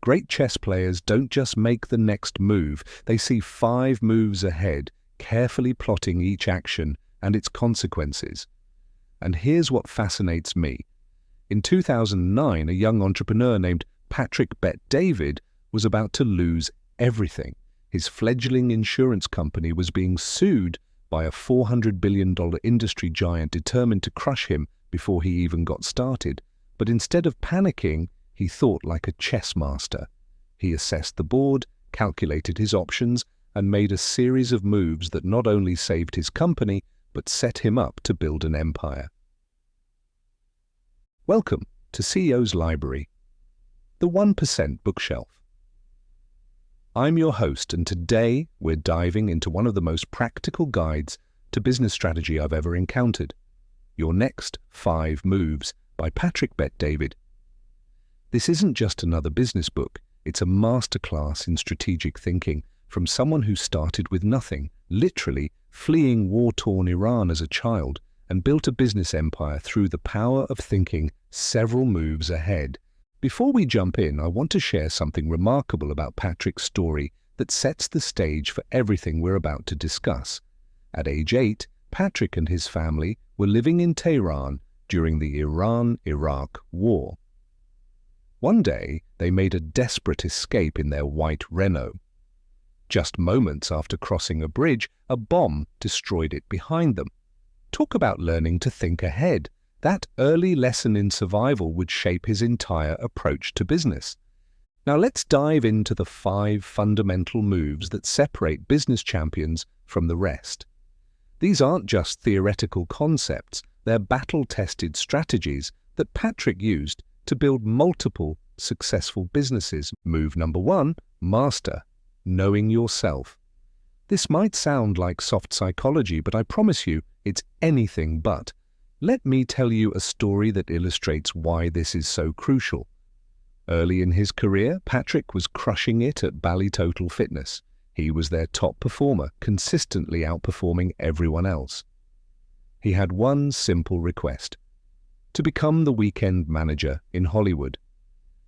Great chess players don't just make the next move, they see 5 moves ahead, carefully plotting each action and its consequences. And here's what fascinates me. In 2009, a young entrepreneur named Patrick Bet-David was about to lose everything. His fledgling insurance company was being sued by a $400 billion industry giant determined to crush him before he even got started. But instead of panicking, he thought like a chess master. He assessed the board, calculated his options, and made a series of moves that not only saved his company, but set him up to build an empire. Welcome to CEO's Library, the 1% bookshelf. I'm your host, and today we're diving into one of the most practical guides to business strategy I've ever encountered, Your Next 5 Moves by Patrick Bet-David. This isn't just another business book, it's a masterclass in strategic thinking from someone who started with nothing, literally fleeing war-torn Iran as a child, and built a business empire through the power of thinking several moves ahead. Before we jump in, I want to share something remarkable about Patrick's story that sets the stage for everything we're about to discuss. At age 8, Patrick and his family were living in Tehran during the Iran-Iraq War. One day, they made a desperate escape in their white Renault. Just moments after crossing a bridge, a bomb destroyed it behind them. Talk about learning to think ahead. That early lesson in survival would shape his entire approach to business. Now let's dive into the 5 fundamental moves that separate business champions from the rest. These aren't just theoretical concepts, they're battle-tested strategies that Patrick used to build multiple successful businesses. Move number 1, master, knowing yourself. This might sound like soft psychology, but I promise you it's anything but. Let me tell you a story that illustrates why this is so crucial. Early in his career, Patrick was crushing it at Bally Total Fitness. He was their top performer, consistently outperforming everyone else. He had one simple request: to become the weekend manager in Hollywood.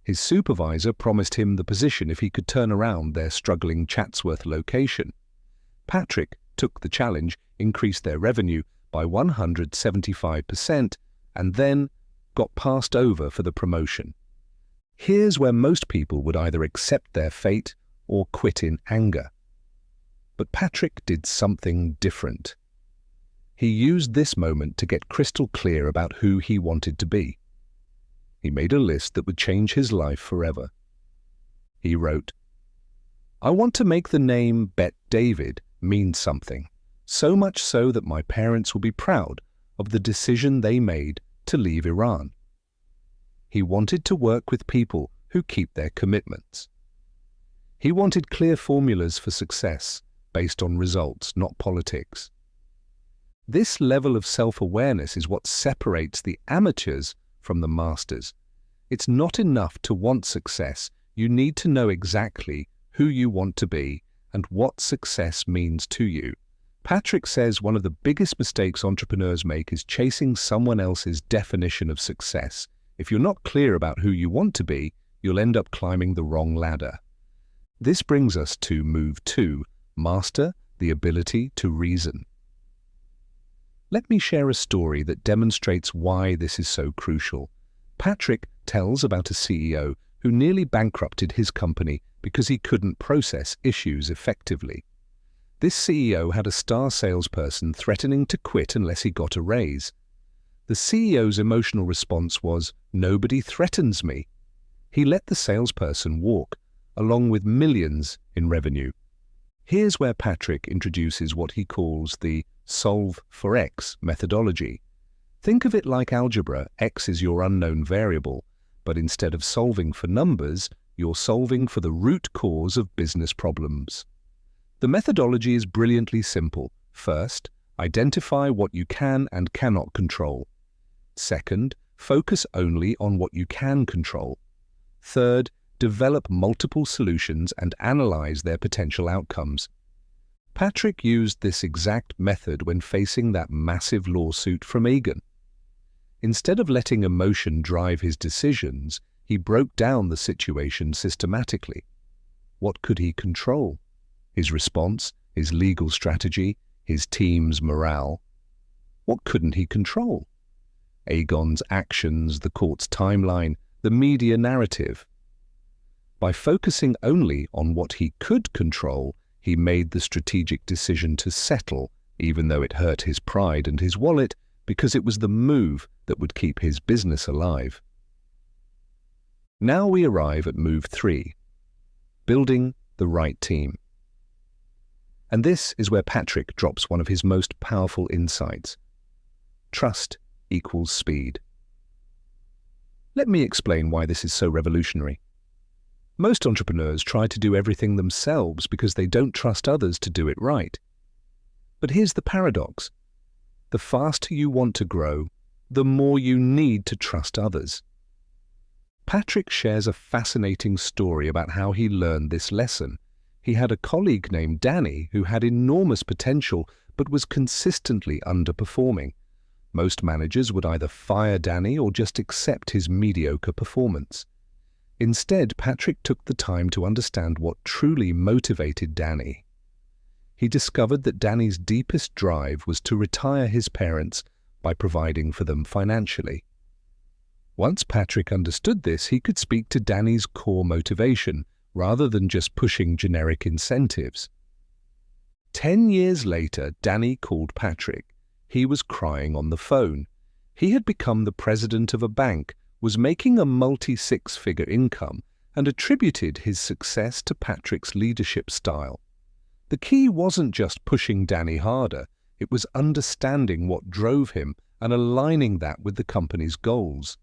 His supervisor promised him the position if he could turn around their struggling Chatsworth location. Patrick took the challenge, increased their revenue by 175%, and then got passed over for the promotion. Here's where most people would either accept their fate or quit in anger. But Patrick did something different. He used this moment to get crystal clear about who he wanted to be. He made a list that would change his life forever. He wrote, "I want to make the name Bet-David mean something, so much so that my parents will be proud of the decision they made to leave Iran." He wanted to work with people who keep their commitments. He wanted clear formulas for success based on results, not politics. This level of self-awareness is what separates the amateurs from the masters. It's not enough to want success. You need to know exactly who you want to be and what success means to you. Patrick says one of the biggest mistakes entrepreneurs make is chasing someone else's definition of success. If you're not clear about who you want to be, you'll end up climbing the wrong ladder. This brings us to move 2, master the ability to reason. Let me share a story that demonstrates why this is so crucial. Patrick tells about a CEO who nearly bankrupted his company because he couldn't process issues effectively. This CEO had a star salesperson threatening to quit unless he got a raise. The CEO's emotional response was, "Nobody threatens me." He let the salesperson walk, along with millions in revenue. Here's where Patrick introduces what he calls the solve for X methodology. Think of it like algebra. X is your unknown variable, but instead of solving for numbers, you're solving for the root cause of business problems. The methodology is brilliantly simple. First, identify what you can and cannot control. Second, focus only on what you can control. Third, develop multiple solutions and analyze their potential outcomes. Patrick used this exact method when facing that massive lawsuit from Egan. Instead of letting emotion drive his decisions, he broke down the situation systematically. What could he control? His response, his legal strategy, his team's morale. What couldn't he control? Aegon's actions, the court's timeline, the media narrative. By focusing only on what he could control, he made the strategic decision to settle, even though it hurt his pride and his wallet, because it was the move that would keep his business alive. Now we arrive at move 3, building the right team. And this is where Patrick drops one of his most powerful insights. Trust equals speed. Let me explain why this is so revolutionary. Most entrepreneurs try to do everything themselves because they don't trust others to do it right. But here's the paradox. The faster you want to grow, the more you need to trust others. Patrick shares a fascinating story about how he learned this lesson. He had a colleague named Danny who had enormous potential but was consistently underperforming. Most managers would either fire Danny or just accept his mediocre performance. Instead, Patrick took the time to understand what truly motivated Danny. He discovered that Danny's deepest drive was to retire his parents by providing for them financially. Once Patrick understood this, he could speak to Danny's core motivation, rather than just pushing generic incentives. 10 years later, Danny called Patrick. He was crying on the phone. He had become the president of a bank, was making a multi-six-figure income, and attributed his success to Patrick's leadership style. The key wasn't just pushing Danny harder, it was understanding what drove him and aligning that with the company's goals.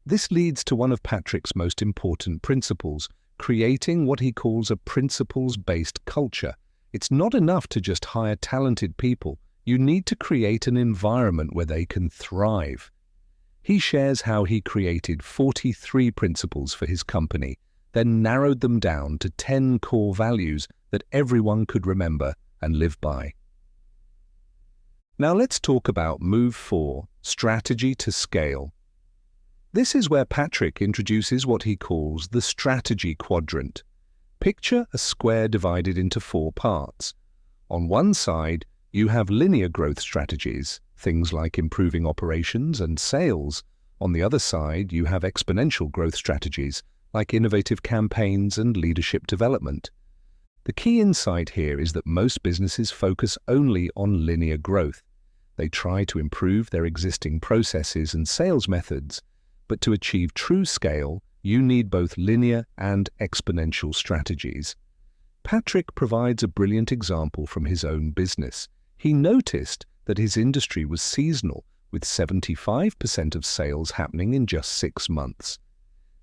This leads to one of Patrick's most important principles, creating what he calls a principles-based culture. It's not enough to just hire talented people. You need to create an environment where they can thrive. He shares how he created 43 principles for his company, then narrowed them down to 10 core values that everyone could remember and live by. Now let's talk about move 4, strategy to scale. This is where Patrick introduces what he calls the strategy quadrant. Picture a square divided into 4 parts. On one side, you have linear growth strategies, things like improving operations and sales. On the other side, you have exponential growth strategies, like innovative campaigns and leadership development. The key insight here is that most businesses focus only on linear growth. They try to improve their existing processes and sales methods, but to achieve true scale, you need both linear and exponential strategies. Patrick provides a brilliant example from his own business. He noticed that his industry was seasonal, with 75% of sales happening in just 6 months.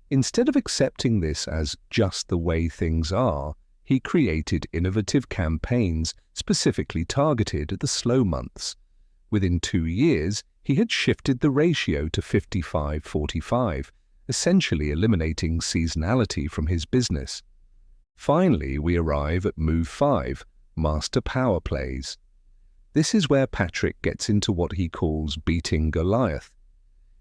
Instead of accepting this as just the way things are, he created innovative campaigns specifically targeted at the slow months. Within 2 years, he had shifted the ratio to 55-45, essentially eliminating seasonality from his business. Finally, we arrive at move 5, master power plays. This is where Patrick gets into what he calls beating Goliath.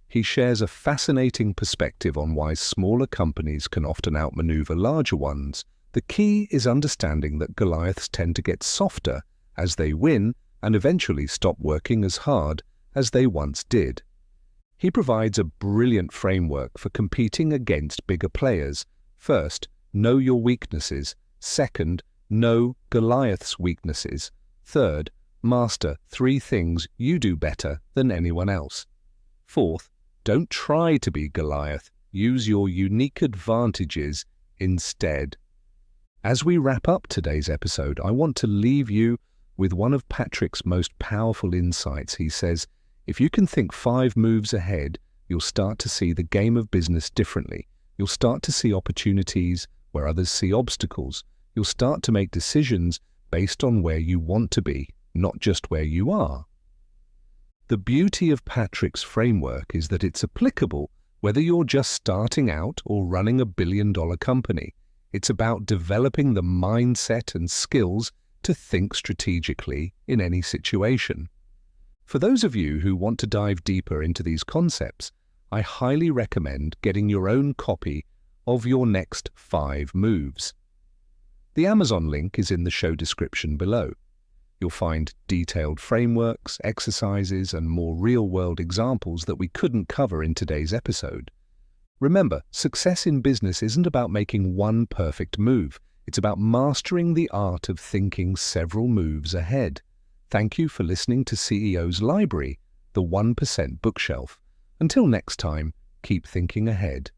He shares a fascinating perspective on why smaller companies can often outmaneuver larger ones. The key is understanding that Goliaths tend to get softer as they win and eventually stop working as hard as they once did. He provides a brilliant framework for competing against bigger players. First, know your weaknesses. Second, know Goliath's weaknesses. Third, master 3 things you do better than anyone else. Fourth, don't try to be Goliath. Use your unique advantages instead. As we wrap up today's episode, I want to leave you with one of Patrick's most powerful insights. He says, if you can think 5 moves ahead, you'll start to see the game of business differently. You'll start to see opportunities where others see obstacles. You'll start to make decisions based on where you want to be, not just where you are. The beauty of Patrick's framework is that it's applicable whether you're just starting out or running a billion-dollar company. It's about developing the mindset and skills to think strategically in any situation. For those of you who want to dive deeper into these concepts, I highly recommend getting your own copy of your next 5 moves. The Amazon link is in the show description below. You'll find detailed frameworks, exercises, and more real-world examples that we couldn't cover in today's episode. Remember, success in business isn't about making one perfect move. It's about mastering the art of thinking several moves ahead. Thank you for listening to CEO's Library, the 1% bookshelf. Until next time, keep thinking ahead.